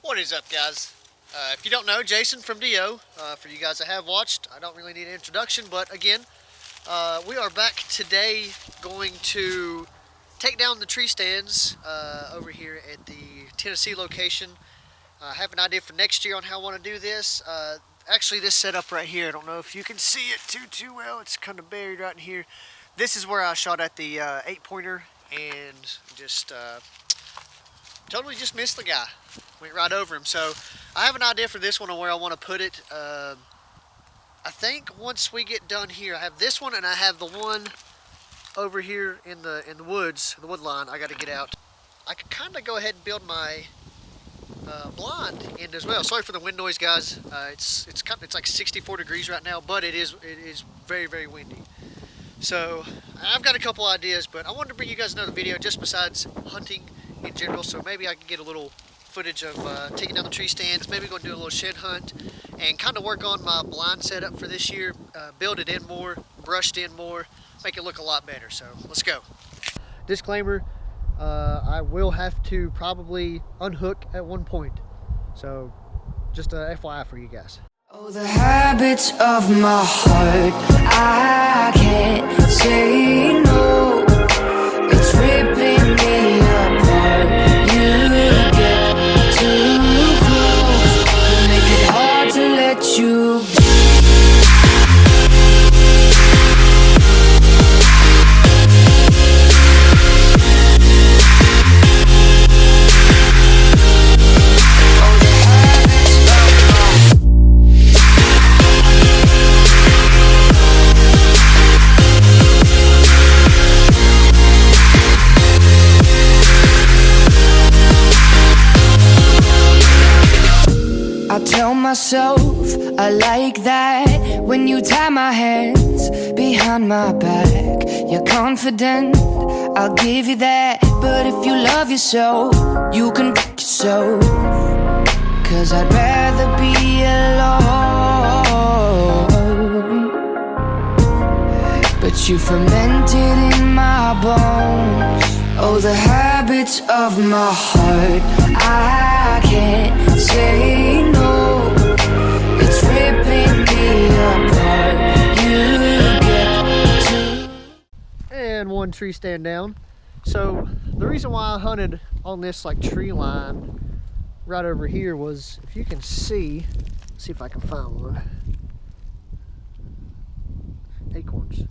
What is up, guys? If you don't know, Jason from DO. For you guys that have watched, I don't really need an introduction, but again, we are back today going to take down the tree stands over here at the Tennessee location. I have an idea for next year on how I want to do this. Actually, this setup right here, I don't know if you can see it too well. It's kind of buried right in here. This is where I shot at the 8-pointer and just totally just missed the guy. Went right over him. So I have an idea for this one on where I want to put it. I think once we get done here, I have this one and I have the one over here in the woods, the wood line. I got to get out. I could kind of go ahead and build my blind end as well. Sorry for the wind noise, guys. It's like 64 degrees right now, but it is very windy. So I've got a couple ideas, but I wanted to bring you guys another video just besides hunting in general. So maybe I can get a little footage of taking down the tree stands, maybe go do a little shed hunt and kind of work on my blind setup for this year, build it in more, brushed in more, make it look a lot better. So let's go. Disclaimer, I will have to probably unhook at one point, so just a FYI for you guys. Oh, the habits of my heart, I can't say no. It's ripping me apart. You get too close, you make it hard to let you go. I tell myself I like that when you tie my hands behind my back. You're confident, I'll give you that. But if you love yourself, you can f*** yourself. Cause I'd rather be alone. But you fermented in my bones. Oh, the habits of my heart, I can't say no. It's ripping me apart. You get to... And one tree stand down. So the reason why I hunted on this like tree line right over here was, if you can see if I can find one. Acorns.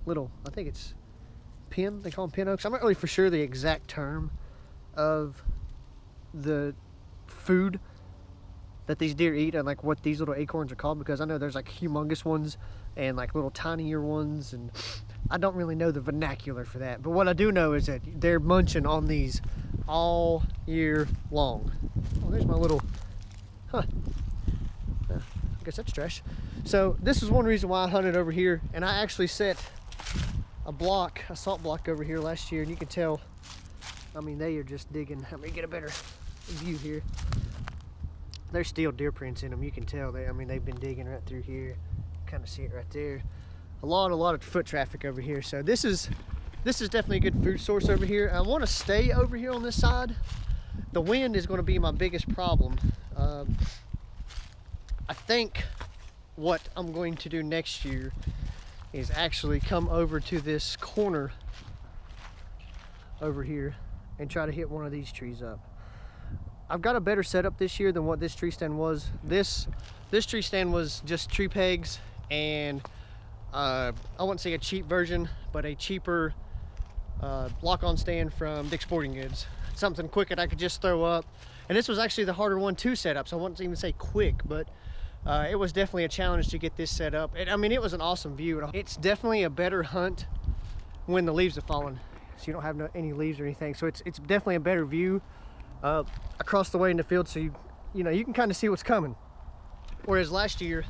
Little, I think it's pin, they call them pin oaks. I'm not really for sure the exact term of the food that these deer eat and like what these little acorns are called, because I know there's like humongous ones and like little tinier ones, and I don't really know the vernacular for that. But what I do know is that they're munching on these all year long. Oh, there's my little, I guess that's trash. So this is one reason why I hunted over here, and I actually set a salt block over here last year, and you can tell, I mean, they are just digging. Let me get a better view here. There's still deer prints in them. You can tell they've been digging right through here. Kind of see it right there. A lot of foot traffic over here. So this is definitely a good food source over here. I want to stay over here on this side. The wind is going to be my biggest problem. I think what I'm going to do next year is actually come over to this corner over here and try to hit one of these trees up. I've got a better setup this year than what this tree stand was. This tree stand was just tree pegs and I wouldn't say a cheap version, but a cheaper lock-on stand from Dick's Sporting Goods. Something quick that I could just throw up. And this was actually the harder one to set up, so I wouldn't even say quick, but it was definitely a challenge to get this set up. I mean, it was an awesome view. It's definitely a better hunt when the leaves have fallen, so you don't have any leaves or anything. So it's definitely a better view across the way in the field, so you can kind of see what's coming. Whereas last year,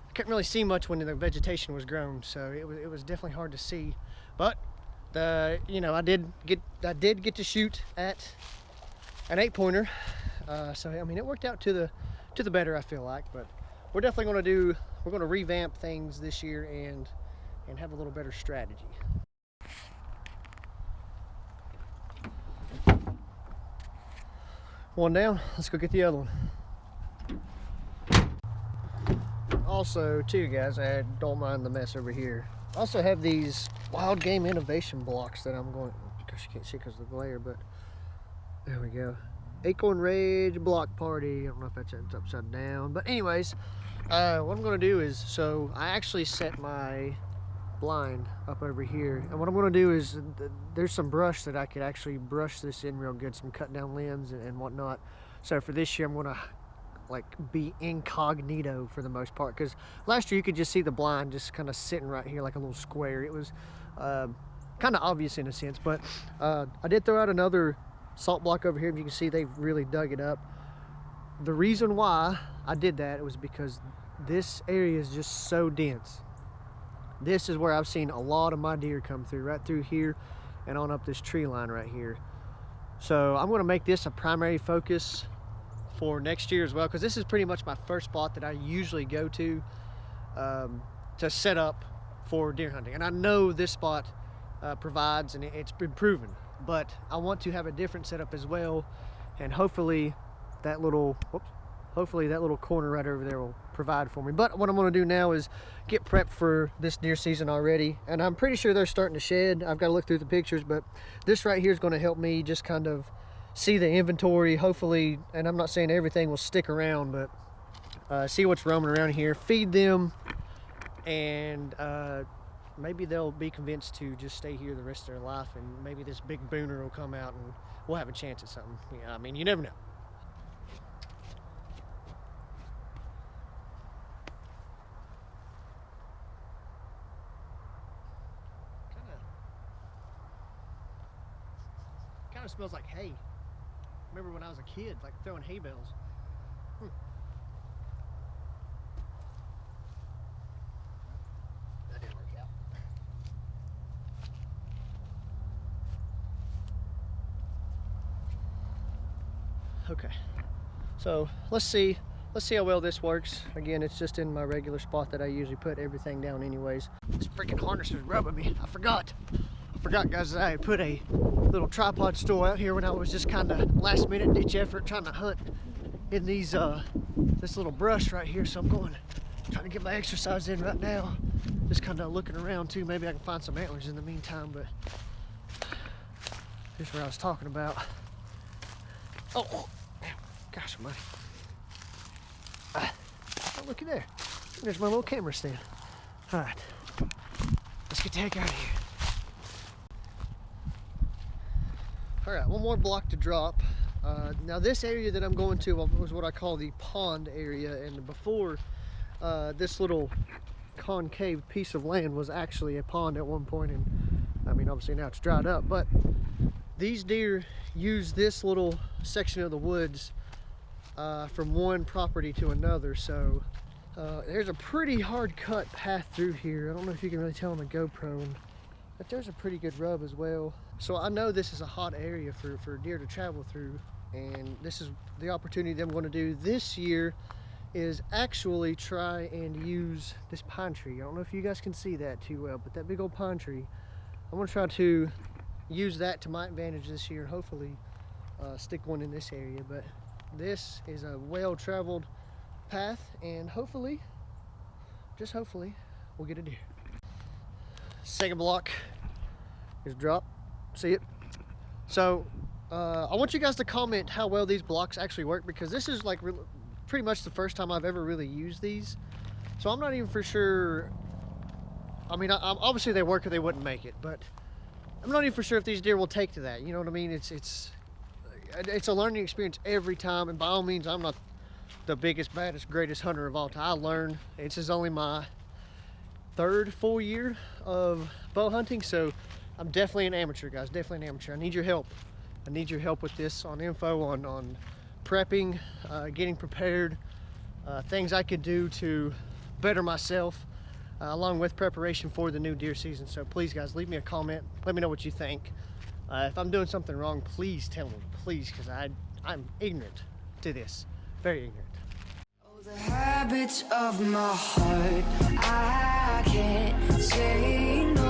I couldn't really see much when the vegetation was grown, so it was definitely hard to see. But I did get to shoot at an 8-pointer, so I mean, it worked out to the better, I feel like. But we're definitely going to revamp things this year and have a little better strategy. One down, let's go get the other one. Also, too, guys, I don't mind the mess over here. I also have these Wildgame innovation blocks that I'm going, gosh, you can't see because of the glare, but there we go. Acorn Rage Block Party. I don't know if that's upside down, but anyways, what I'm going to do is, so I actually set my blind up over here, and what I'm going to do is there's some brush that I could actually brush this in real good, some cut down limbs and whatnot. So for this year I'm going to like be incognito for the most part, because last year you could just see the blind just kind of sitting right here like a little square. It was kind of obvious in a sense, but I did throw out another salt block over here, and you can see they've really dug it up. The reason why I did that was because this area is just so dense. This is where I've seen a lot of my deer come through, right through here and on up this tree line right here. So I'm going to make this a primary focus for next year as well, because this is pretty much my first spot that I usually go to set up for deer hunting. And I know this spot provides, and it's been proven, but I want to have a different setup as well, and hopefully that little corner right over there will provide for me. But what I'm going to do now is get prepped for this deer season already, and I'm pretty sure they're starting to shed. I've got to look through the pictures, but this right here is going to help me just kind of see the inventory, hopefully, and I'm not saying everything will stick around, but see what's roaming around here, feed them, and maybe they'll be convinced to just stay here the rest of their life, and maybe this big booner will come out and we'll have a chance at something. Yeah, I mean, you never know. Kind of smells like hay. Remember when I was a kid, like throwing hay bales. That didn't work out. Okay, so let's see how well this works. Again, it's just in my regular spot that I usually put everything down anyways. This freaking harness is rubbing me. I forgot guys, that I had put a little tripod stool out here when I was just kind of last minute ditch effort trying to hunt in these this little brush right here. So I'm trying to get my exercise in right now, just kind of looking around too. Maybe I can find some antlers in the meantime, but here's what I was talking about. Oh gosh almighty. Oh, looky there, there's my little camera stand. All right, let's get the heck out of here. All right, one more block to drop. Now this area that I'm going to was what I call the pond area, and before this little concave piece of land was actually a pond at one point, and I mean obviously now it's dried up, but these deer use this little section of the woods from one property to another. So there's a pretty hard cut path through here. I don't know if you can really tell on the GoPro, but there's a pretty good rub as well. So I know this is a hot area for deer to travel through, and this is the opportunity that I'm going to do this year is actually try and use this pine tree. I don't know if you guys can see that too well, but that big old pine tree, I'm going to try to use that to my advantage this year, and hopefully stick one in this area. But this is a well-traveled path, and hopefully, just hopefully, we'll get a deer. Second block is drop. See it? So I want you guys to comment how well these blocks actually work, because this is like pretty much the first time I've ever really used these. So I'm not even for sure. I mean, obviously they work or they wouldn't make it, but I'm not even for sure if these deer will take to that. You know what I mean? It's a learning experience every time, and by all means, I'm not the biggest, baddest, greatest hunter of all time. I learn. This is only my third full year of bow hunting, so I'm definitely an amateur, guys. Definitely an amateur. I need your help. I need your help with this on info on prepping, getting prepared, things I could do to better myself, along with preparation for the new deer season. So please, guys, leave me a comment. Let me know what you think. If I'm doing something wrong, please tell me, please, because I'm ignorant to this, very ignorant. Oh, the habits of my heart, I can't say no.